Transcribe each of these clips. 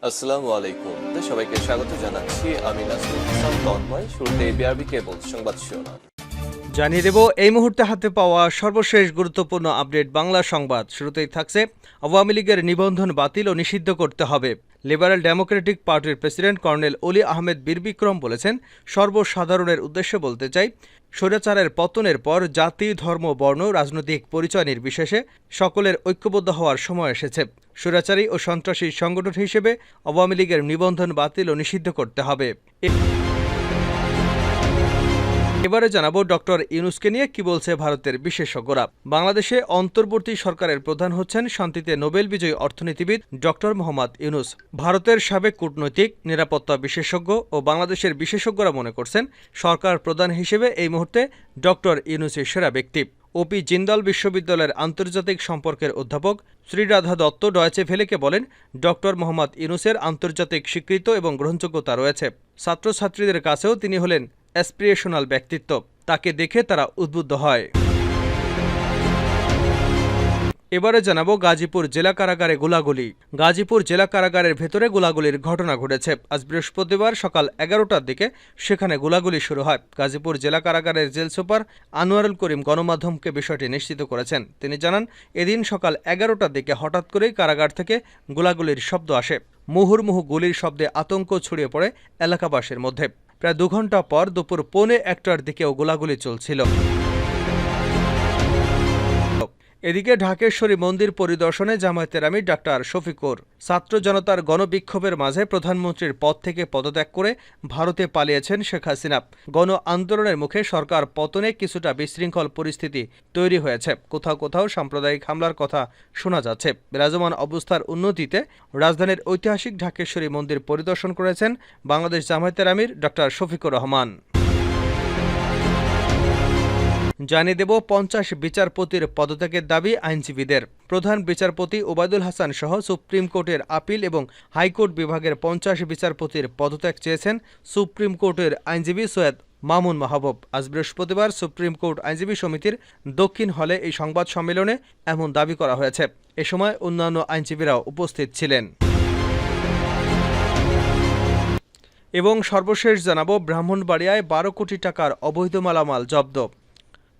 আসসালামু আলাইকুম। সবাইকে স্বাগত জানাচ্ছি। আমি নাসরুল ইসলাম তন্ময়। শুরুতে বিআরবি কেবল সংবাদ শিরোনাম জানিয়ে দেব এই মুহূর্তে হাতে পাওয়া সর্বশেষ গুরুত্বপূর্ণ আপডেট বাংলা সংবাদ। শুরুতেই থাকছে আওয়ামী লীগের নিবন্ধন বাতিল ও নিষিদ্ধ করতে হবে। লিবারেল ডেমোক্রেটিক পার্টির প্রেসিডেন্ট কর্নেল অলি আহমেদ বীরবিক্রম বলেছেন, সর্বসাধারণের উদ্দেশ্যে বলতে চাই, স্বৈরাচারের পতনের পর জাতি, ধর্ম, বর্ণ, রাজনৈতিক পরিচয় নির্বিশেষে সকলের ঐক্যবদ্ধ হওয়ার সময় এসেছে। স্বৈরাচারী ও সন্ত্রাসী সংগঠন হিসেবে আওয়ামী লীগের নিবন্ধন বাতিল ও নিষিদ্ধ করতে হবে। এবারে জানাবো ডক্টর ইউনূসকে নিয়ে কি বলছে ভারতের বিশেষজ্ঞরা। বাংলাদেশে অন্তর্বর্তী সরকারের প্রধান হচ্ছেন শান্তিতে নোবেল বিজয়ী অর্থনীতিবিদ ডক্টর মোহাম্মদ ইউনূস। ভারতের সাবেক কূটনৈতিক, নিরাপত্তা বিশেষজ্ঞ ও বাংলাদেশের বিশেষজ্ঞরা মনে করছেন, সরকার প্রধান হিসেবে এই মুহূর্তে ডক্টর ইউনূসই সেরা ব্যক্তি। ওপি জিন্দাল বিশ্ববিদ্যালয়ের আন্তর্জাতিক সম্পর্কের অধ্যাপক শ্রীরাধা দত্ত ডয়েচে ভেলেকে বলেন, ডক্টর মোহাম্মদ ইউনূসের আন্তর্জাতিক স্বীকৃত এবং গ্রহণযোগ্যতা রয়েছে। ছাত্রছাত্রীদের কাছেও তিনি হলেন অ্যাসপিরেশনাল ব্যক্তিত্ব। তাকে দেখে তারা উদ্বুদ্ধ হয়। এবারে জানাবো গাজীপুর জেলা কারাগারে গোলাগুলি। গাজীপুর জেলা কারাগারের ভেতরে গোলাগুলির ঘটনা ঘটেছে। আজ বৃহস্পতিবার সকাল 11টার দিকে সেখানে গোলাগুলি শুরু হয়। গাজীপুর জেলা কারাগারের জেল সুপার আনোয়ারুল করিম গণমাধ্যমকে বিষয়টি নিশ্চিত করেছেন। তিনি জানান, এদিন সকাল 11টার দিকে হঠাৎ করেই কারাগার থেকে গোলাগুলির শব্দ আসে। মুহুর্মুহু গুলির শব্দে আতঙ্ক ছড়িয়ে পড়ে এলাকাবাসীর মধ্যে। প্রায় 2 ঘণ্টা পর দুপুর 1:45টার দিকেও গোলাগুলি চলছিল। এদিকে ঢাকেশ্বরী মন্দির পরিদর্শনে জামায়াতের আমির ডাক্তার শফিকুর। ছাত্র জনতার গণবিক্ষোভের মাঝে প্রধানমন্ত্রীর পদ থেকে পদত্যাগ করে ভারতে পালিয়েছেন শেখ হাসিনা। গণ আন্দোলনের মুখে সরকার পতনে কিছুটা বিশৃঙ্খল পরিস্থিতি তৈরি হয়েছে। কোথাও কোথাও সাম্প্রদায়িক হামলার কথা শোনা যাচ্ছে। বিরাজমান অবস্থার উন্নতিতে রাজধানীর ঐতিহাসিক ঢাকেশ্বরী মন্দির পরিদর্শন করেছেন বাংলাদেশ জামায়াতের আমির ডাক্তার শফিকুর রহমান। জানিয়ে দেব 50 বিচারপতির পদত্যাগের দাবি আইনজীবীদের। প্রধান বিচারপতি ওবায়দুল হাসান সহ সুপ্রিম কোর্টের আপিল এবং হাইকোর্ট বিভাগের 50 বিচারপতির পদত্যাগ চেয়েছেন সুপ্রিম কোর্টের আইনজীবী সৈয়দ মামুন মাহবুব। আজ বৃহস্পতিবার সুপ্রিম কোর্ট আইনজীবী সমিতির দক্ষিণ হলে এই সংবাদ সম্মেলনে এমন দাবি করা হয়েছে। এ সময় অন্যান্য আইনজীবীরাও উপস্থিত ছিলেন। এবং সর্বশেষ জানাবো ব্রাহ্মণবাড়িয়ায় 12 কোটি টাকার অবৈধ মালামাল জব্দ।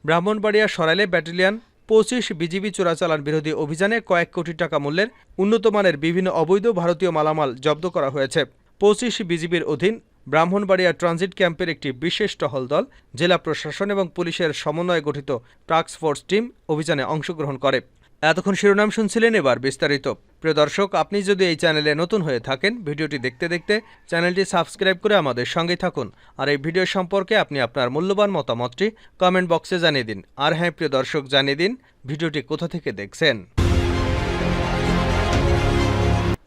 ব্রাহ্মণবাড়িয়া সরাইলে ব্যাটালিয়ন 25 বিজিবি চোরাচালান বিরোধী অভিযানে কয়েক কোটি টাকা মূল্যের উন্নতমানের বিভিন্ন অবৈধ ভারতীয় মালামাল জব্দ করা হয়েছে। 25 বিজিবির অধীন ব্রাহ্মণবাড়িয়া ট্রানজিট ক্যাম্পের একটি বিশেষ টহল দল, জেলা প্রশাসন এবং পুলিশের সমন্বয়ে গঠিত টাস্ক ফোর্স টিম অভিযানে অংশগ্রহণ করে। এতক্ষণ শিরোনাম শুনছিলেন, এবার বিস্তারিত। প্রিয় দর্শক, আপনি যদি এই চ্যানেলে নতুন হয়ে থাকেন, ভিডিওটি দেখতে দেখতে চ্যানেলটি সাবস্ক্রাইব করে আমাদের সঙ্গেই থাকুন। আর এই ভিডিও সম্পর্কে আপনি আপনার মূল্যবান মতামতটি কমেন্ট বক্সে জানিয়ে দিন। আর হ্যাঁ প্রিয় দর্শক, জানিয়ে দিন ভিডিওটি কোথা থেকে দেখছেন।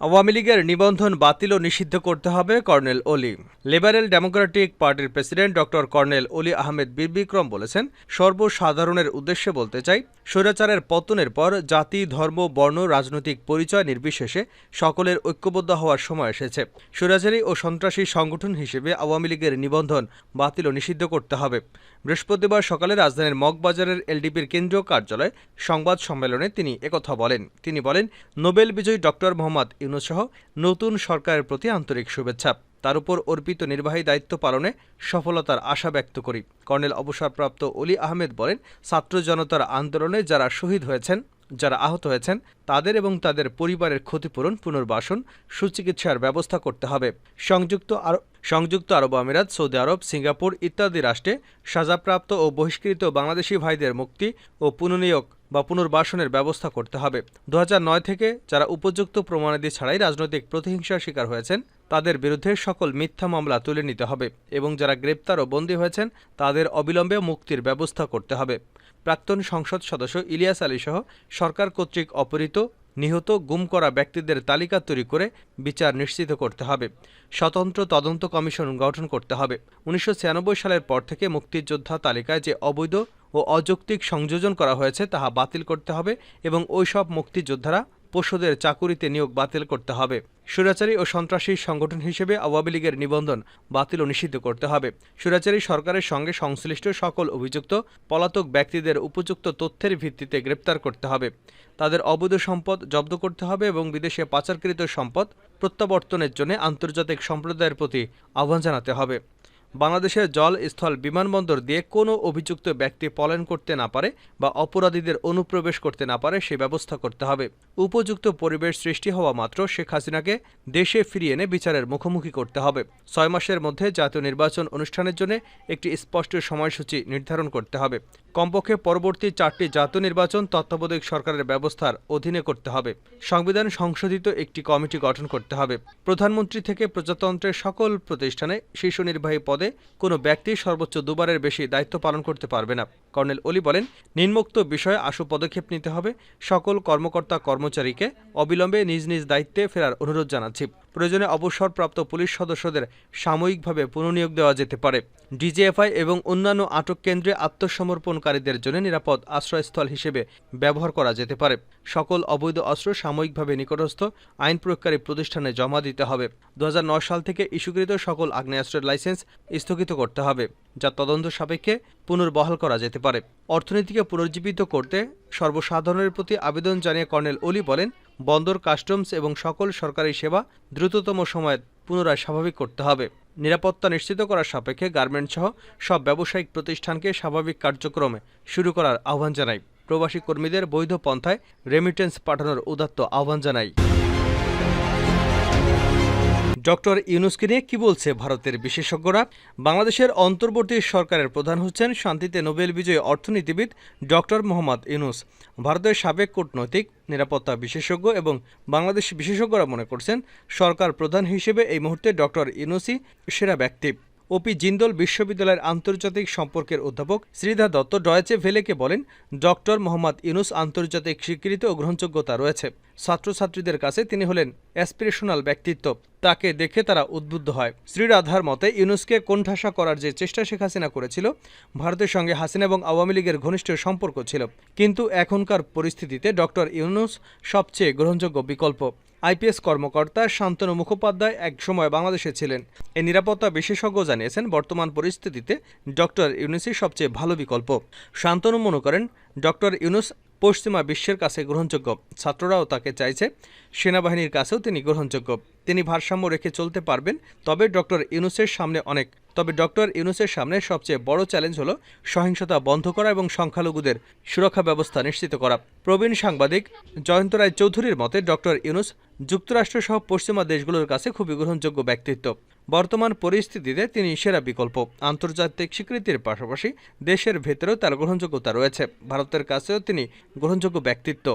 আওয়ামী লীগের নিবন্ধন বাতিল ও নিষিদ্ধ করতে হবে কর্নেল অলি। লিবারেল ডেমোক্রেটিক পার্টির প্রেসিডেন্ট ডক্টর কর্নেল অলি আহমেদ বীরবিক্রম বলেছেন, সর্বসাধারণের উদ্দেশ্যে বলতে চাই, স্বৈরাচারের পতনের পর জাতি, ধর্ম, বর্ণ, রাজনৈতিক পরিচয় নির্বিশেষে সকলের ঐক্যবদ্ধ হওয়ার সময় এসেছে। স্বৈরাচারী ও সন্ত্রাসী সংগঠন হিসেবে আওয়ামী লীগের নিবন্ধন বাতিল ও নিষিদ্ধ করতে হবে। বৃহস্পতিবার সকালে রাজধানীর মগবাজারের এলডিপির কেন্দ্রীয় কার্যালয়ে সংবাদ সম্মেলনে তিনি একথা বলেন। তিনি বলেন, নোবেল বিজয়ী ডক্টর মোহাম্মদ ইউনূস সহ নতুন সরকারের প্রতি আন্তরিক শুভেচ্ছা। তার উপর অর্পিত নির্বাহী দায়িত্ব পালনে সফলতার আশা ব্যক্ত করি। কর্নেল অবসরপ্রাপ্ত অলি আহমেদ বলেন, ছাত্র জনতার আন্দোলনে যারা শহীদ হয়েছেন, যারা আহত হয়েছেন, তাদের এবং তাদের পরিবারের ক্ষতিপূরণ, পুনর্বাসন, সুচিকিৎসার ব্যবস্থা করতে হবে। সংযুক্ত আরব আমিরাত, সৌদি আরব, সিঙ্গাপুর ইত্যাদি রাষ্ট্রে সাজাপ্রাপ্ত ও বহিষ্কৃত বাংলাদেশি ভাইদের মুক্তি ও পুনর্নিয়োগ বা পুনর্বাসনের ব্যবস্থা করতে হবে। 2009 থেকে যারা উপযুক্ত প্রমাণাদি ছাড়াই রাজনৈতিক প্রতিহিংসার শিকার হয়েছেন, তাদের বিরুদ্ধে সকল মিথ্যা মামলা তুলে নিতে হবে এবং যারা গ্রেপ্তার ও বন্দী হয়েছেন, তাদের অবিলম্বে মুক্তির ব্যবস্থা করতে হবে। প্রাক্তন সংসদ সদস্য ইলিয়াস আলী সহ সরকার কর্তৃক অপহৃত, নিহত, গুম করা ব্যক্তিদের তালিকা তৈরি করে বিচার নিশ্চিত করতে হবে। স্বতন্ত্র তদন্ত কমিশন গঠন করতে হবে। 1996 সালের পর থেকে মুক্তিযোদ্ধা তালিকায় যে অবৈধ ও অযৌক্তিক সংযোজন করা হয়েছে তাহা বাতিল করতে হবে এবং ওইসব মুক্তিযোদ্ধারা পশুদের চাকুরিতে নিয়োগ বাতিল করতে হবে। স্বৈরাচারী ও সন্ত্রাসী সংগঠন হিসেবে আওয়ামী লীগের নিবন্ধন বাতিল ও নিষিদ্ধ করতে হবে। স্বৈরাচারী সরকারের সঙ্গে সংশ্লিষ্ট সকল অভিযুক্ত পলাতক ব্যক্তিদের উপযুক্ত তথ্যের ভিত্তিতে গ্রেপ্তার করতে হবে। তাদের অবৈধ সম্পদ জব্দ করতে হবে এবং বিদেশে পাচারকৃত সম্পদ প্রত্যাবর্তনের জন্য আন্তর্জাতিক সম্প্রদায়ের প্রতি আহ্বান জানাতে হবে। বাংলাদেশের জল, স্থল, বিমানবন্দর দিয়ে কোনো অভিযুক্ত ব্যক্তি পলায়ন করতে না পারে বা অপরাধীদের অনুপ্রবেশ করতে না পারে সে ব্যবস্থা করতে হবে। উপযুক্ত পরিবেশ সৃষ্টি হওয়া মাত্র শেখ হাসিনাকে দেশে ফিরিয়ে এনে বিচারের মুখোমুখি করতে হবে। 6 মাসের মধ্যে জাতীয় নির্বাচন অনুষ্ঠানের জন্য একটি স্পষ্ট সময়সূচি নির্ধারণ করতে হবে। কমপক্ষে পরবর্তী 4টি জাতীয় নির্বাচন তত্ত্বাবধায়ক সরকারের ব্যবস্থার অধীনে করতে হবে। সংবিধান সংশোধিত একটি কমিটি গঠন করতে হবে। প্রধানমন্ত্রী থেকে প্রজাতন্ত্রের সকল প্রতিষ্ঠানে শীর্ষ নির্বাহী পদে কোনো ব্যক্তি সর্বোচ্চ 2 বারের বেশি দায়িত্ব পালন করতে পারবে না। কর্নেল ওলি বলেন, নিম্নোক্ত বিষয়ে আশু পদক্ষেপ নিতে হবে। সকল কর্মকর্তা কর্মচারীকে অবিলম্বে নিজ নিজ দায়িত্বে ফেরার অনুরোধ জানাচ্ছি। প্রয়োজনে অবসরপ্রাপ্ত পুলিশ সদস্যদের সাময়িকভাবে পুনর্নিয়োগ দেওয়া যেতে পারে। ডিজিএফআই এবং অন্যান্য আটক কেন্দ্রে আত্মসমর্পণকারীদের জন্য নিরাপদ আশ্রয়স্থল হিসেবে ব্যবহার করা যেতে পারে। সকল অবৈধ অস্ত্র সাময়িকভাবে নিকটস্থ আইন প্রয়োগকারী প্রতিষ্ঠানে জমা দিতে হবে। 2009 সাল থেকে ইস্যুকৃত সকল আগ্নেয়াস্ত্রের লাইসেন্স স্থগিত করতে হবে, যা তদন্ত সাপেক্ষে পুনর্বহাল করা যেতে পারে। অর্থনীতিকে পুনর্জীবিত করতে সর্বসাধারণের প্রতি আবেদন জানিয়ে কর্নেল ওলি বলেন, বন্দর, কাস্টমস এবং সকল সরকারি সেবা দ্রুততম সময়ে পুনরায় স্বাভাবিক করতে হবে। নিরাপত্তা নিশ্চিত করার সাপেক্ষে গার্মেন্টস সহ সব ব্যবসায়িক প্রতিষ্ঠানকে স্বাভাবিক কার্যক্রমে শুরু করার আহ্বান জানাই। প্রবাসী কর্মীদের বৈধ পন্থায় রেমিটেন্স পাঠানোর উদাত্ত আহ্বান জানাই। ডক্টর ইউনূসকে নিয়ে কি বলছে ভারতের বিশেষজ্ঞরা? বাংলাদেশের অন্তর্বর্তী সরকারের প্রধান হচ্ছেন শান্তিতে নোবেল বিজয়ী অর্থনীতিবিদ ডক্টর মোহাম্মদ ইউনূস। ভারতের সাবেক কূটনৈতিক, নিরাপত্তা বিশেষজ্ঞ এবং বাংলাদেশ বিশেষজ্ঞরা মনে করছেন সরকার প্রধান হিসেবে এই মুহূর্তে ডক্টর ইউনূসই সেরা ব্যক্তি। ওপি জিন্দল বিশ্ববিদ্যালয়ের আন্তর্জাতিক সম্পর্কের অধ্যাপক শ্রীধা দত্ত ডয়েচে ভেলেকে বলেন, ডক্টর মোহাম্মদ ইউনূস আন্তর্জাতিক স্বীকৃতি ও গ্রহণযোগ্যতা রয়েছে। ছাত্রছাত্রীদের কাছে তিনি হলেন অ্যাসপিরেশনাল ব্যক্তিত্ব, তাকে দেখে তারা উদ্বুদ্ধ হয়। শ্রীরাধার মতে ইউনূসকে কোণঠাসা করার যে চেষ্টা শেখ হাসিনা করেছিল, ভারতের সঙ্গে হাসিনা এবং আওয়ামী লীগের ঘনিষ্ঠ সম্পর্ক ছিল, কিন্তু এখনকার পরিস্থিতিতে ডক্টর ইউনূস সবচেয়ে গ্রহণযোগ্য বিকল্প। আইপিএস কর্মকর্তা শান্তনু মুখোপাধ্যায় এক সময় বাংলাদেশে ছিলেন। এই নিরাপত্তা বিশেষজ্ঞ জানিয়েছেন, বর্তমান পরিস্থিতিতে ডক্টর ইউনূসই সবচেয়ে ভালো বিকল্প। শান্তনু মনে করেন, ডক্টর ইউনূস পশ্চিমা বিশ্বের কাছে গ্রহণযোগ্য, ছাত্ররাও তাকে চাইছে, সেনাবাহিনীর কাছেও তিনি গ্রহণযোগ্য। তিনি ভারসাম্য রেখে চলতে পারবেন। তবে ডক্টর ইউনূসের সামনে সবচেয়ে বড় চ্যালেঞ্জ হল সহিংসতা বন্ধ করা এবং সংখ্যালঘুদের সুরক্ষা ব্যবস্থা নিশ্চিত করা। প্রবীণ সাংবাদিক জয়ন্ত রায় চৌধুরীর মতে ডক্টর ইউনূস যুক্তরাষ্ট্রসহ পশ্চিমা দেশগুলোর কাছে খুবই গ্রহণযোগ্য ব্যক্তিত্ব। বর্তমান পরিস্থিতিতে তিনি সেরা বিকল্প। আন্তর্জাতিক স্বীকৃতির পাশাপাশি দেশের ভেতরেও তার গ্রহণযোগ্যতা রয়েছে। ভারতের কাছেও তিনি গ্রহণযোগ্য ব্যক্তিত্ব।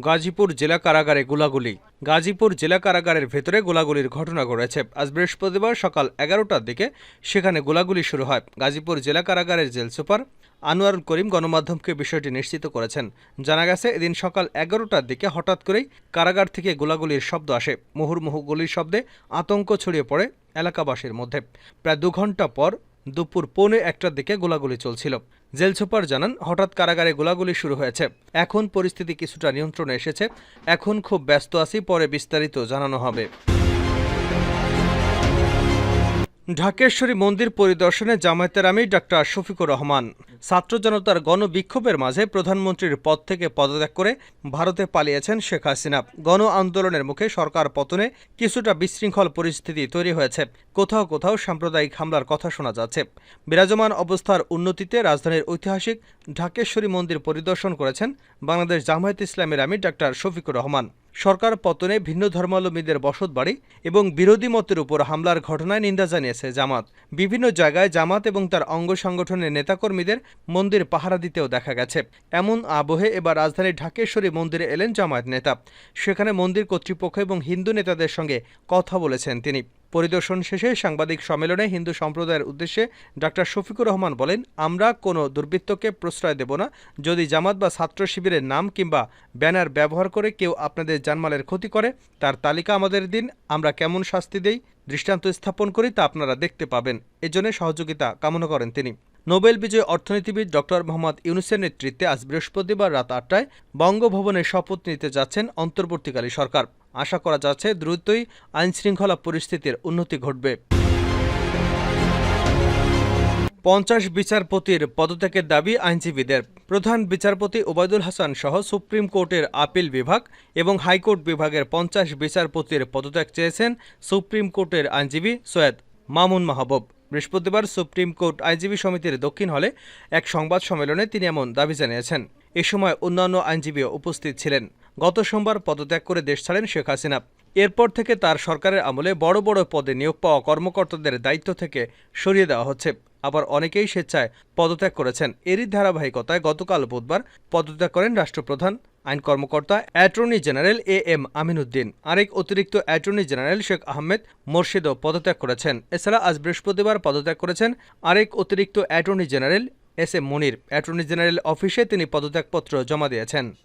গাজীপুর জেলা কারাগারে গোলাগুলি। গাজীপুর জেলা কারাগারের ভেতরে গোলাগুলির ঘটনা ঘটেছে। আজ বৃহস্পতিবার সকাল 11টার দিকে সেখানে গোলাগুলি শুরু হয়। গাজীপুর জেলা কারাগারের জেল সুপার আনোয়ারুল করিম গণমাধ্যমকে বিষয়টি নিশ্চিত করেছেন। জানা গেছে, এদিন সকাল 11টার দিকে হঠাৎ করেই কারাগার থেকে গোলাগুলির শব্দ আসে। মুহুর্মুহু গুলির শব্দে আতঙ্ক ছড়িয়ে পড়ে এলাকাবাসীর মধ্যে। প্রায় 2 ঘণ্টা পর দুপুর 1:15টার দিকে গোলাগুলি চলছিল। জেল সুপার জানান, হঠাৎ কারাগারে গোলাগুলি শুরু হয়েছে। এখন পরিস্থিতি কিছুটা নিয়ন্ত্রণে এসেছে। এখন খুব ব্যস্ত আছি, পরে বিস্তারিত জানানো হবে। ঢাকেশ্বরী মন্দির পরিদর্শনে জামায়াতের আমির ডাক্তার শফিকুর রহমান। ছাত্র জনতার গণবিক্ষোভের মাঝে প্রধানমন্ত্রীর পদ থেকে পদত্যাগ করে ভারতে পালিয়েছেন শেখ হাসিনা। গণ আন্দোলনের মুখে সরকার পতনে কিছুটা বিশৃঙ্খল পরিস্থিতি তৈরি হয়েছে। কোথাও কোথাও সাম্প্রদায়িক হামলার কথা শোনা যাচ্ছে। বিরাজমান অবস্থার উন্নতিতে রাজধানীর ঐতিহাসিক ঢাকেশ্বরী মন্দির পরিদর্শন করেছেন বাংলাদেশ জামায়াত ইসলামের আমির ডাক্তার শফিকুর রহমান। সরকার পতনে ভিন্ন ধর্মাবলম্বীদের বসতবাড়ি এবং বিরোধী মতের উপর হামলার ঘটনায় নিন্দা জানিয়েছে জামাত। বিভিন্ন জায়গায় জামাত এবং তার অঙ্গ সংগঠনের নেতাকর্মীদের মন্দির পাহারা দিতেও দেখা গেছে। এমন আবহে এবার রাজধানীর ঢাকেশ্বরী মন্দিরে এলেন জামায়াত নেতা। সেখানে মন্দির কর্তৃপক্ষ এবং হিন্দু নেতাদের সঙ্গে কথা বলেছেন তিনি। পরিদর্শন শেষে সাংবাদিক সম্মেলনে হিন্দু সম্প্রদায়ের উদ্দেশ্যে ডাক্তার শফিকুর রহমান বলেন, আমরা কোনো দুর্বৃত্তকে প্রশ্রয় দেব না। যদি জামাত বা ছাত্র শিবিরের নাম কিংবা ব্যানার ব্যবহার করে কেউ আপনাদের জানমালের ক্ষতি করে, তার তালিকা আমাদের দিন। আমরা কেমন শাস্তি দেই, দৃষ্টান্ত স্থাপন করি, তা আপনারা দেখতে পাবেন। এজন্য সহযোগিতা কামনা করেন তিনি। নোবেল বিজয়ী অর্থনীতিবিদ ডক্টর মোহাম্মদ ইউনূসের নেতৃত্বে আজ বৃহস্পতিবার রাত ৮টায় বঙ্গভবনে শপথ নিতে যাচ্ছেন অন্তর্বর্তীকালী সরকার। আশা করা যাচ্ছে দ্রুতই আইনশৃঙ্খলা পরিস্থিতির উন্নতি ঘটবে। ৫০ বিচারপতির পদত্যাগের দাবি আইনজীবীদের। প্রধান বিচারপতি ওবায়দুল হাসান সহ সুপ্রিম কোর্টের আপিল বিভাগ এবং হাইকোর্ট বিভাগের ৫০ বিচারপতির পদত্যাগ চেয়েছেন সুপ্রিম কোর্টের আইনজীবী সৈয়দ মামুন মাহবুব। বৃহস্পতিবার সুপ্রিম কোর্ট আইনজীবী সমিতির দক্ষিণ হলে এক সংবাদ সম্মেলনে তিনি এমন দাবি জানিয়েছেন। এ সময় অন্যান্য আইনজীবীও উপস্থিত ছিলেন। গত সোমবার পদত্যাগ করে দেশ ছাড়েন শেখ হাসিনা। এরপর থেকে তার সরকারের আমলে বড় বড় পদে নিয়োগ পাওয়া কর্মকর্তাদের দায়িত্ব থেকে সরিয়ে দেওয়া হচ্ছে। আবার অনেকেই স্বেচ্ছায় পদত্যাগ করেছেন। এরই ধারাবাহিকতায় গতকাল বুধবার পদত্যাগ করেন রাষ্ট্রপ্রধান, আইন কর্মকর্তা অ্যাটর্নি জেনারেল এম আমিনউদ্দিন। আরেক অতিরিক্ত অ্যাটর্নি জেনারেল শেখ আহমেদ মোরশেদও পদত্যাগ করেছেন। এছাড়া আজ বৃহস্পতিবার পদত্যাগ করেছেন আরেক অতিরিক্ত অ্যাটর্নি জেনারেল এম মনির। অ্যাটর্নি জেনারেল অফিসে তিনি পদত্যাগপত্র জমা দিয়েছেন।